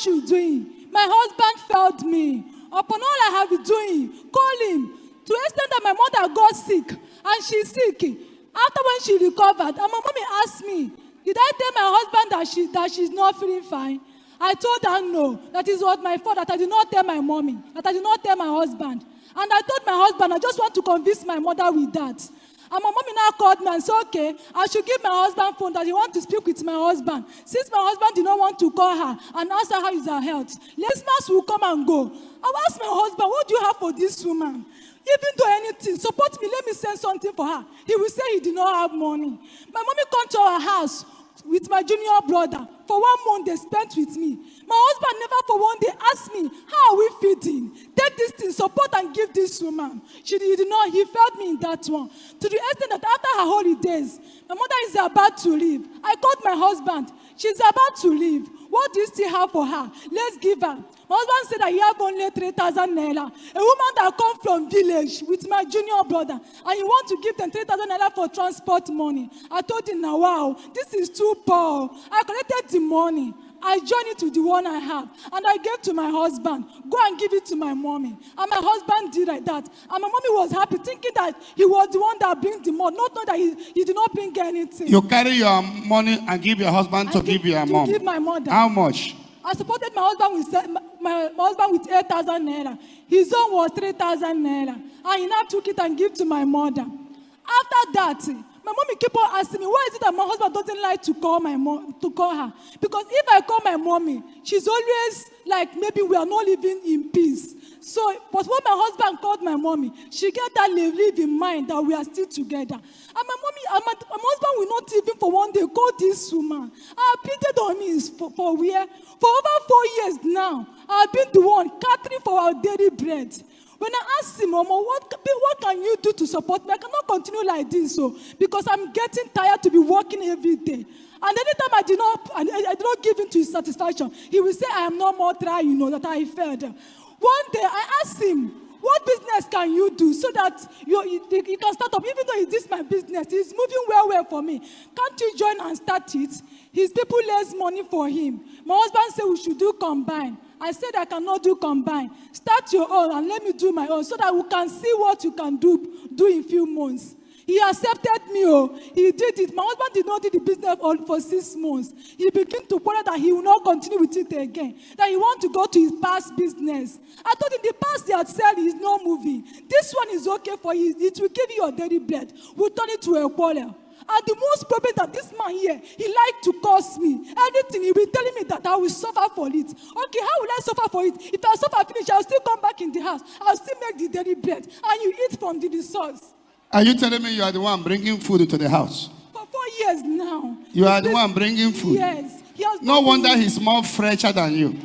she's doing. My husband failed me. Upon all I have been doing, call him. To the extent that my mother got sick, and she's sick. After when she recovered, and my mommy asked me, did I tell my husband that she's not feeling fine? I told her no. That is what my fault, that I did not tell my mommy, that I did not tell my husband. And I told my husband, I just want to convince my mother with that. And my mommy now called me and said, okay, I should give my husband phone that he wants to speak with my husband. Since my husband did not want to call her and ask her how is her health, listeners will come and go. I will ask my husband, what do you have for this woman? Even though anything, support me, let me send something for her. He will say he did not have money. My mommy come to our house with my junior brother. For 1 month, they spent with me. My husband never for one day asked me, how are we feeding? Take this thing, support and give this woman. He did not, he failed me in that one. To the extent that after her holidays, my mother is about to leave. I called my husband. She's about to leave. What do you still have for her? Let's give her. My husband said that he have only 3,000 naira. A woman that come from village with my junior brother, and you want to give them 3,000 naira for transport money. I told him, now wow, this is too poor. I collected the money. I joined it to the one I have, and I gave to my husband. Go and give it to my mommy. And my husband did like that. And my mommy was happy, thinking that he was the one that bring the money, not knowing that he did not bring anything. You carry your money and give your husband to give your mom. To give my mother. How much? I supported my husband with 8,000 naira. His own was 3,000 naira. And he now took it and gave to my mother. After that, my mommy keep on asking me, why is it that my husband doesn't like to call my mom, to call her? Because if I call my mommy, she's always like, maybe we are not living in peace. So, but when my husband called my mommy, she get that live in mind that we are still together. And my mommy, and my husband will not even for one day call this woman. I pleaded on me for where? For over 4 years now, I've been the one catering for our daily bread. When I asked him, Mama, what can you do to support me? I cannot continue like this, because I'm getting tired to be working every day. And anytime I did not give him to his satisfaction, he will say, I am no more trying, that I failed. One day, I asked him, what business can you do so that you can start up? Even though it is my business, it's moving well for me. Can't you join and start it? His people less money for him. My husband said we should do combine. I said I cannot do combine. Start your own and let me do my own so that we can see what you can do in a few months. He accepted me. He did it. My husband did not do the business for 6 months. He began to worry that he will not continue with it again. That he wants to go to his past business. I told him the past he had said is not moving. This one is okay for you. It will give you your daily bread. We'll turn it to a quarter. And the most problem that this man here, he liked to curse me. Everything, he will telling me that I will suffer for it. Okay, how will I suffer for it? If I suffer finish, I'll still come back in the house. I'll still make the daily bread. And you eat from the resource. Are you telling me you are the one bringing food to the house? For 4 years now. You are the one bringing food? Yes. No wonder he's more fresher than you.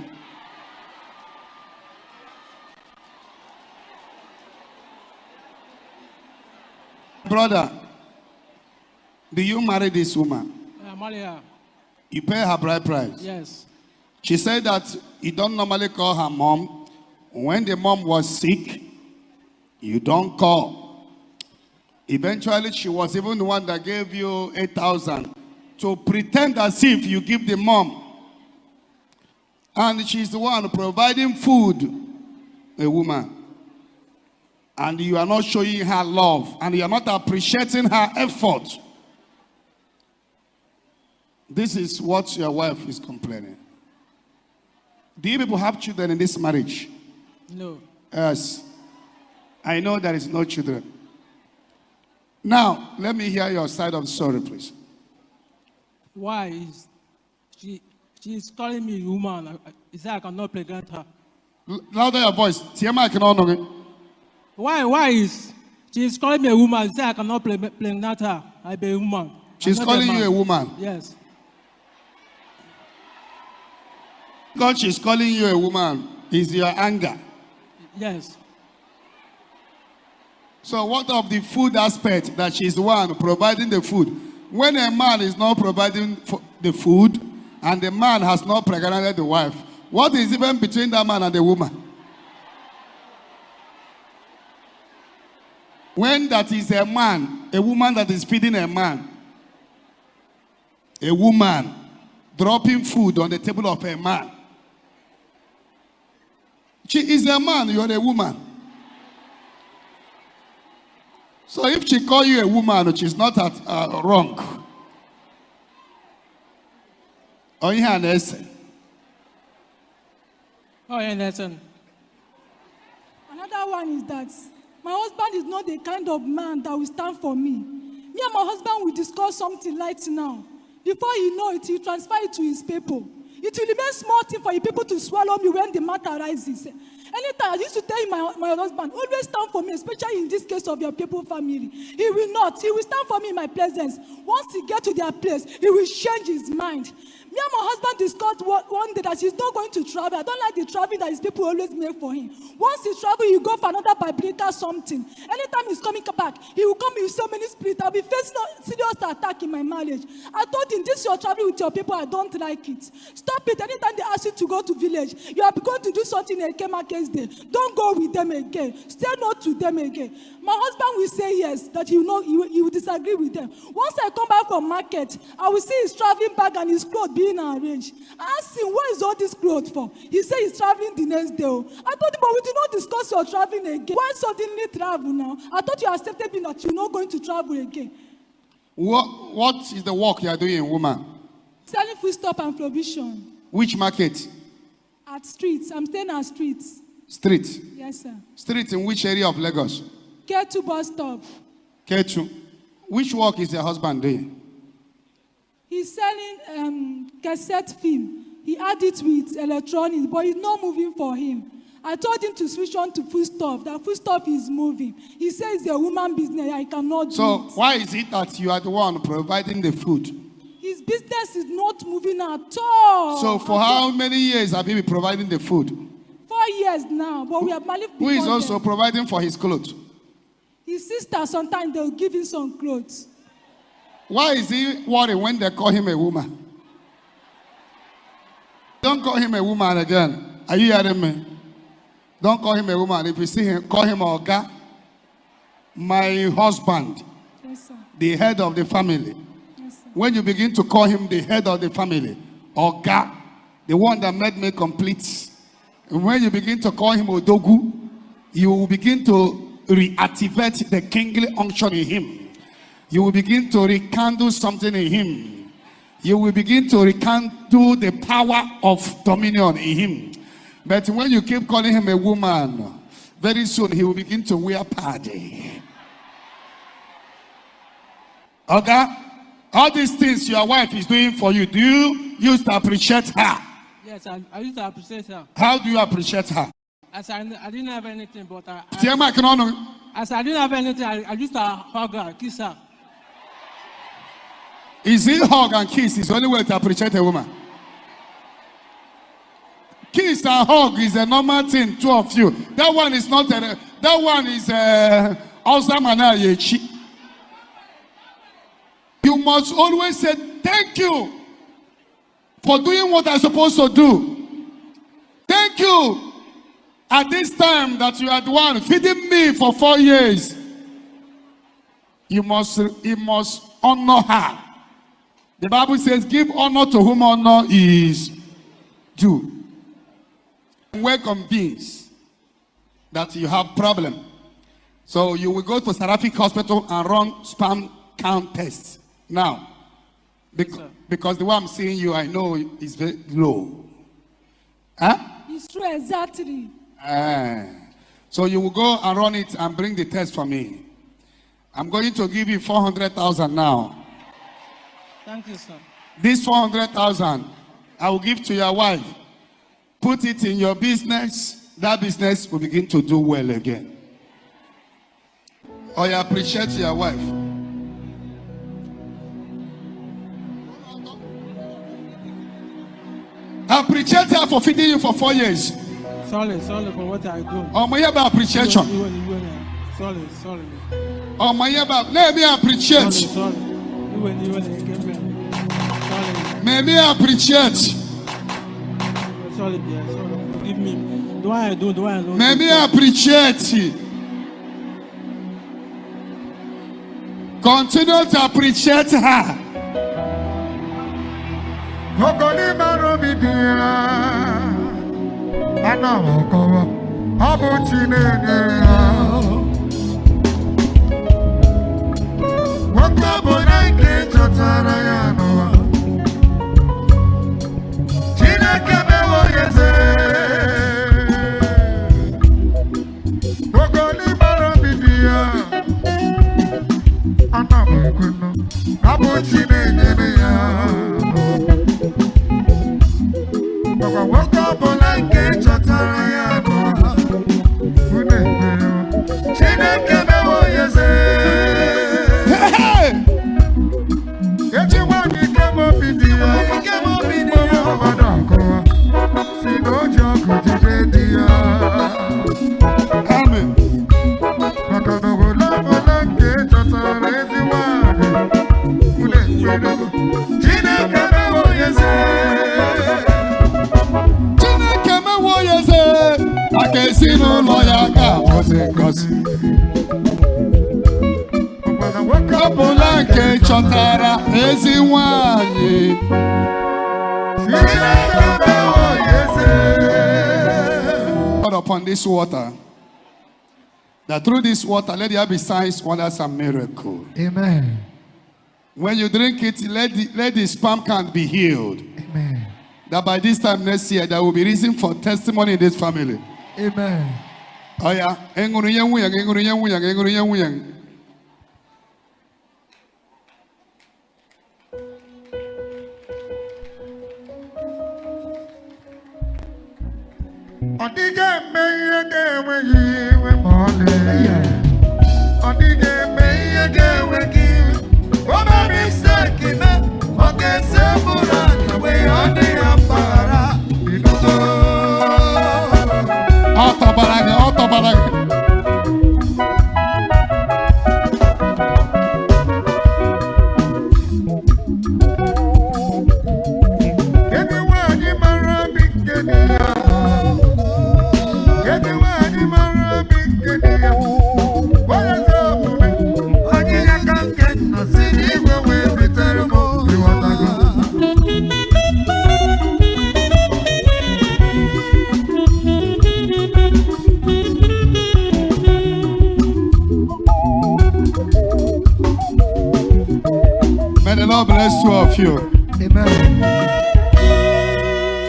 Brother, do you marry this woman? I marry her. You pay her bride price? Yes. She said that you don't normally call her mom. When the mom was sick, you don't call. Eventually, she was even the one that gave you 8,000 to pretend as if you give the mom. And she's the one providing food, a woman. And you are not showing her love, and you are not appreciating her effort. This is what your wife is complaining. Do you people have children in this marriage? No. Yes. I know there is no children. Now, let me hear your side of the story, please. Why is she is calling me woman? Is that I cannot pregnant her? Louder your voice. Why is she is calling me a woman? Say I cannot pregnant her. I be a woman. She's calling you a woman. Yes. God, she's calling you a woman. Is your anger? Yes. So what of the food aspect that she's the one providing the food? When a man is not providing the food and the man has not pregnant the wife, what is even between that man and the woman? When that is a man, a woman that is feeding a man, a woman dropping food on the table of a man, She is a man, you're a woman. So if she call you a woman, she's not wrong. Oh, yeah, listen. Oh, yeah, listen. Another one is that my husband is not the kind of man that will stand for me. Me and my husband will discuss something right now. Before you know it, he transfer it to his people. It will remain small thing for you people to swallow me when the matter arises. Anytime I used to tell my husband, always stand for me, especially in this case of your people family. He will not. He will stand for me in my presence. Once he gets to their place, he will change his mind. Me and my husband discussed one day that he's not going to travel. I don't like the travel that his people always make for him. Once he travel, he go for another biblical something. Anytime he's coming back, he will come with so many spirits. I'll be facing a serious attack in my marriage. I told him, this your travel with your people, I don't like it. Stop it. Anytime they ask you to go to village, you are going to do something in Eke Market's Day. Don't go with them again. Stay not to them again. My husband will say yes, that he will disagree with them. Once I come back from market, I will see his traveling bag and his clothes being arranged. I asked him, what is all this clothes for? He said he's traveling the next day. I told him, but we did not discuss your traveling again. Why suddenly travel now? I thought you accepted me that you're not going to travel again. What is the work you are doing, woman? Selling food stop and provision. Which market? At streets. I'm staying at streets. Street. Yes, sir. Street in which area of Lagos? K2 bus stop. K2. Which work is your husband doing? He's selling cassette film. He added it with electronics, but it's not moving for him. I told him to switch on to food stuff. That food stuff is moving. He says it's a woman business. I cannot do So it. why is it that you are the one providing the food? His business is not moving at all. So for how many years have you been providing the food? 4 years now, but we have married. Who is before also them. providing for his clothes? His sister, sometimes they'll give him some clothes. Why is he worried when they call him a woman? Don't call him a woman again. Are you hearing me? Don't call him a woman. If you see him, call him Oga. My husband, Yes, sir. the head of the family. Yes, sir. When you begin to call him the head of the family, Oga, the one that made me complete. And when you begin to call him Odogu, you will begin to reactivate the kingly unction in him. You will begin to rekindle something in him. You will begin to rekindle the power of dominion in him. But when you keep calling him a woman, very soon he will begin to wear paddy. Okay? All these things your wife is doing for you, do you used to appreciate her? Yes, I used to appreciate her. How do you appreciate her? As I didn't have anything, but as I didn't have anything, I used to hug her, kiss her. Is it hug and kiss is the only way to appreciate a woman? Kiss and hug is a normal thing, two of you. That one is not that one is awesome. You must always say thank you for doing what I'm supposed to do. Thank you at this time that you are the one feeding me for 4 years. You must honor her. The Bible says, give honor to whom honor is due. We're convinced that you have problem. So you will go to Seraphic Hospital and run sperm count tests. Now, because the way I'm seeing you, I know is very low. Huh? It's true, exactly. So you will go and run it and bring the test for me. I'm going to give you 400,000 now. Thank you, sir. This 400,000, I will give to your wife. Put it in your business. That business will begin to do well again. Or you appreciate your wife. Appreciate her for feeding you for 4 years. Sorry for what I do. Oh, my appreciation. Sorry. Oh, my let me appreciate. Sorry. May me appreciate. Sorry, dear. Sorry. Forgive me. Do I know? May me appreciate. Continue to appreciate her. Ogoni maro bidia, ana mo kowo. Upon this water, that through this water let there be signs, wonders, and miracles. Amen. When you drink it, let the sperm count be healed. Amen. That by this time next year there will be reason for testimony in this family. Amen. Oh yeah. God bless two of you. Amen.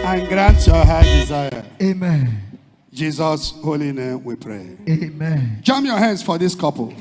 And grant your heart desire. Amen. Jesus' holy name we pray. Amen. Jam your hands for this couple.